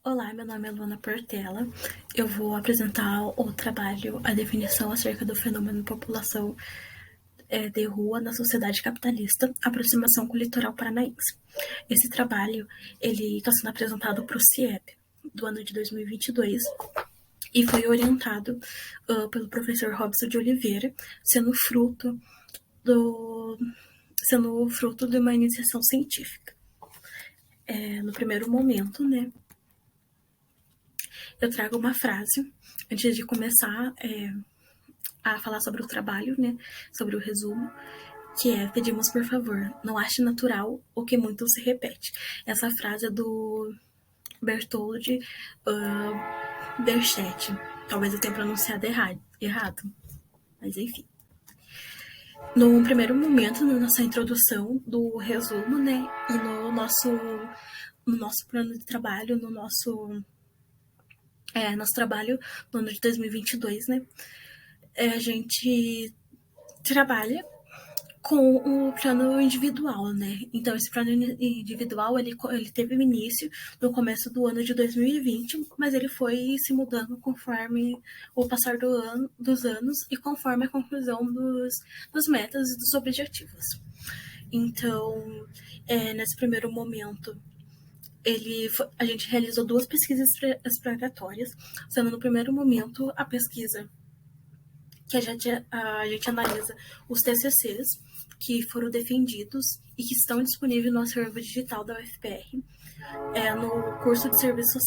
Olá, meu nome é Luana Portela. Eu vou apresentar o trabalho, a definição acerca do fenômeno população de rua na sociedade capitalista, aproximação com o litoral paranaense. Esse trabalho ele está sendo apresentado para o CIEP do ano de 2022 e foi orientado pelo professor Robson de Oliveira, sendo fruto do sendo fruto de uma iniciação científica. No primeiro momento, né, eu trago uma frase antes de começar a falar sobre o trabalho, né, sobre o resumo, que é: pedimos por favor, não ache natural o que muito se repete. Essa frase é do Bertold Brecht. Talvez eu tenha pronunciado errado, mas enfim. No primeiro momento, na nossa introdução do resumo, né, e no nosso plano de trabalho, nosso trabalho no ano de 2022, né, a gente trabalha com o plano individual, né? Então, esse plano individual, ele teve início no começo do ano de 2020, mas ele foi se mudando conforme o passar dos anos e conforme a conclusão dos metas e dos objetivos. Então, nesse primeiro momento, a gente realizou 2 pesquisas exploratórias, sendo no primeiro momento a pesquisa que a gente analisa os TCCs que foram defendidos e que estão disponíveis no acervo digital da UFPR, no curso de serviço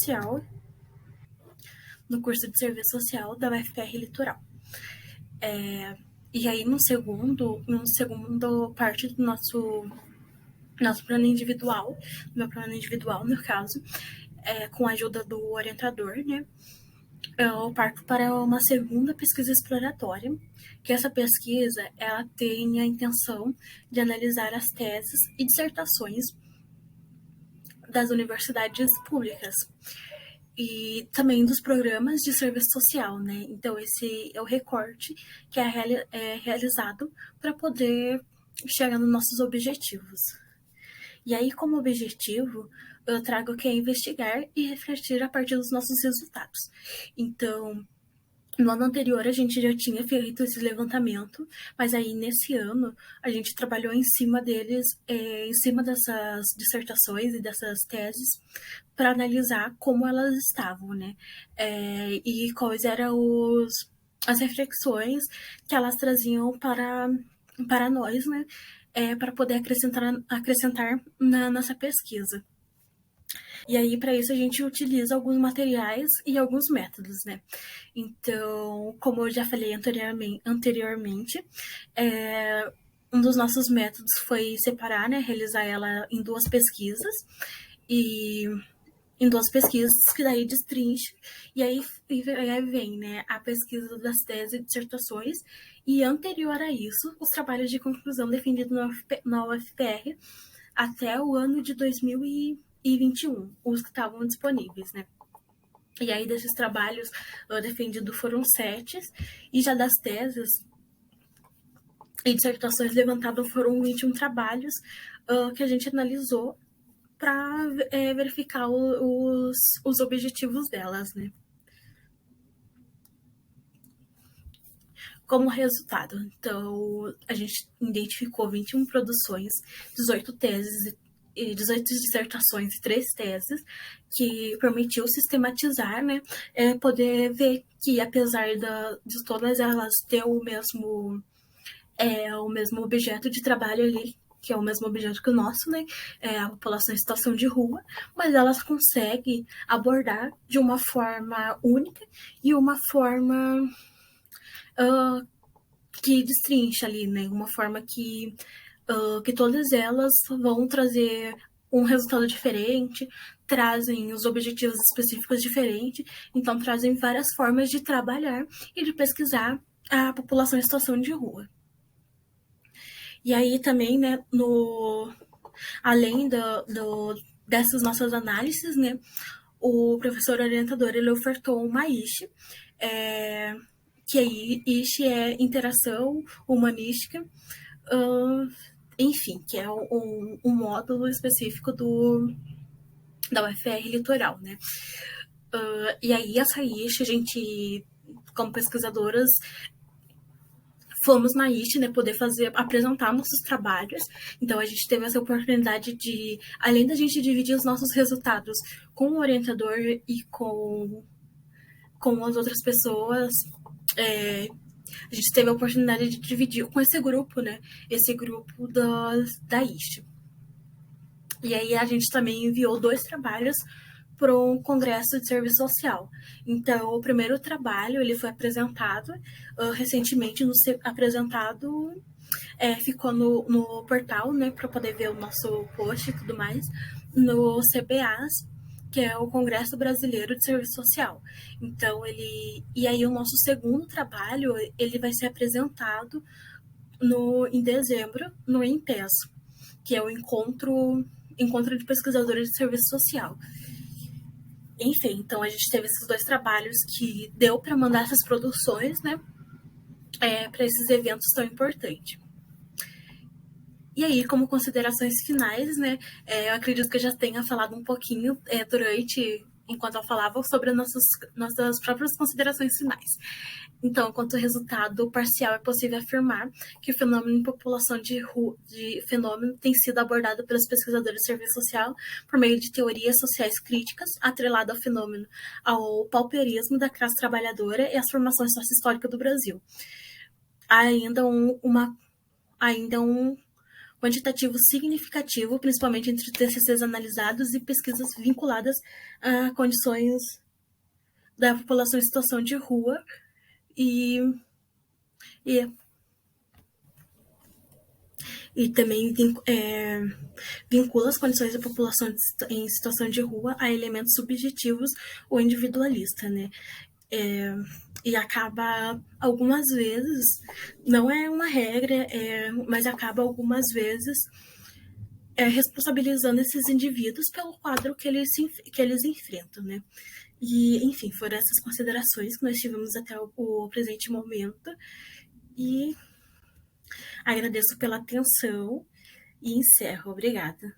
social, da UFPR Litoral. E aí, no segundo parte do nosso plano individual, meu plano individual, no caso, com a ajuda do orientador, né, eu parto para uma segunda pesquisa exploratória, que essa pesquisa ela tem a intenção de analisar as teses e dissertações das universidades públicas e também dos programas de serviço social, né? Então esse é o recorte que é realizado para poder chegar nos nossos objetivos. E aí, como objetivo, eu trago que é investigar e refletir a partir dos nossos resultados. Então, no ano anterior, a gente já tinha feito esse levantamento, mas aí nesse ano a gente trabalhou em cima deles, em cima dessas dissertações e dessas teses, para analisar como elas estavam, né? E quais eram as reflexões que elas traziam para nós, né? Para poder acrescentar na nossa pesquisa. E aí, para isso, a gente utiliza alguns materiais e alguns métodos, né? Então, como eu já falei anteriormente, um dos nossos métodos foi separar, né? Realizar ela em 2 pesquisas. E em 2 pesquisas que daí destrincha, e aí vem, né, a pesquisa das teses e dissertações, e anterior a isso, os trabalhos de conclusão defendidos na UFPR até o ano de 2021, os que estavam disponíveis, né. E aí, desses trabalhos defendidos foram 7, e já das teses e dissertações levantadas foram 21 trabalhos que a gente analisou para verificar os objetivos delas, né? Como resultado, então, a gente identificou 21 produções, 18 teses e 18 dissertações e 3 teses, que permitiu sistematizar, né, poder ver que, apesar de todas elas ter o mesmo objeto de trabalho ali, que é o mesmo objeto que o nosso, né? A população em situação de rua, mas elas conseguem abordar de uma forma única e uma forma que destrincha ali, né? Uma forma que todas elas vão trazer um resultado diferente, trazem os objetivos específicos diferentes, então trazem várias formas de trabalhar e de pesquisar a população em situação de rua. E aí também, né, além dessas nossas análises, né, o professor orientador ele ofertou uma ISHE, que aí ISHE é interação humanística, enfim, que é um módulo específico da UFR Litoral, né? E aí, essa IST, a gente, como pesquisadoras, fomos na IST, né, poder apresentar nossos trabalhos. Então, a gente teve essa oportunidade de, além da gente dividir os nossos resultados com o orientador e com as outras pessoas, a gente teve a oportunidade de dividir com esse grupo, né, esse grupo da IST. E aí, a gente também enviou 2 trabalhos para um congresso de serviço social. Então, o primeiro trabalho ele foi apresentado recentemente, ficou no portal, né, para poder ver o nosso post e tudo mais, no CBAS, que é o Congresso Brasileiro de Serviço Social. Então, e aí o nosso segundo trabalho, ele vai ser apresentado em dezembro, no EMPES, que é o Encontro de Pesquisadores de Serviço Social. Enfim, então a gente teve esses 2 trabalhos que deu para mandar essas produções, né, para esses eventos tão importantes. E aí, como considerações finais, né, eu acredito que eu já tenha falado um pouquinho enquanto eu falava sobre nossas próprias considerações finais. Então, quanto resultado parcial, é possível afirmar que o fenômeno em população de fenômeno tem sido abordado pelos pesquisadores de serviço social por meio de teorias sociais críticas, atrelado ao fenômeno, ao pauperismo da classe trabalhadora e às formações sociohistóricas do Brasil. Ainda um quantitativo significativo, principalmente entre TCCs analisados e pesquisas vinculadas a condições da população em situação de rua e também vincula as condições da população em situação de rua a elementos subjetivos ou individualistas, né? E acaba algumas vezes, não é uma regra, mas acaba algumas vezes responsabilizando esses indivíduos pelo quadro que eles enfrentam, né? E, enfim, foram essas considerações que nós tivemos até o presente momento. E agradeço pela atenção e encerro. Obrigada.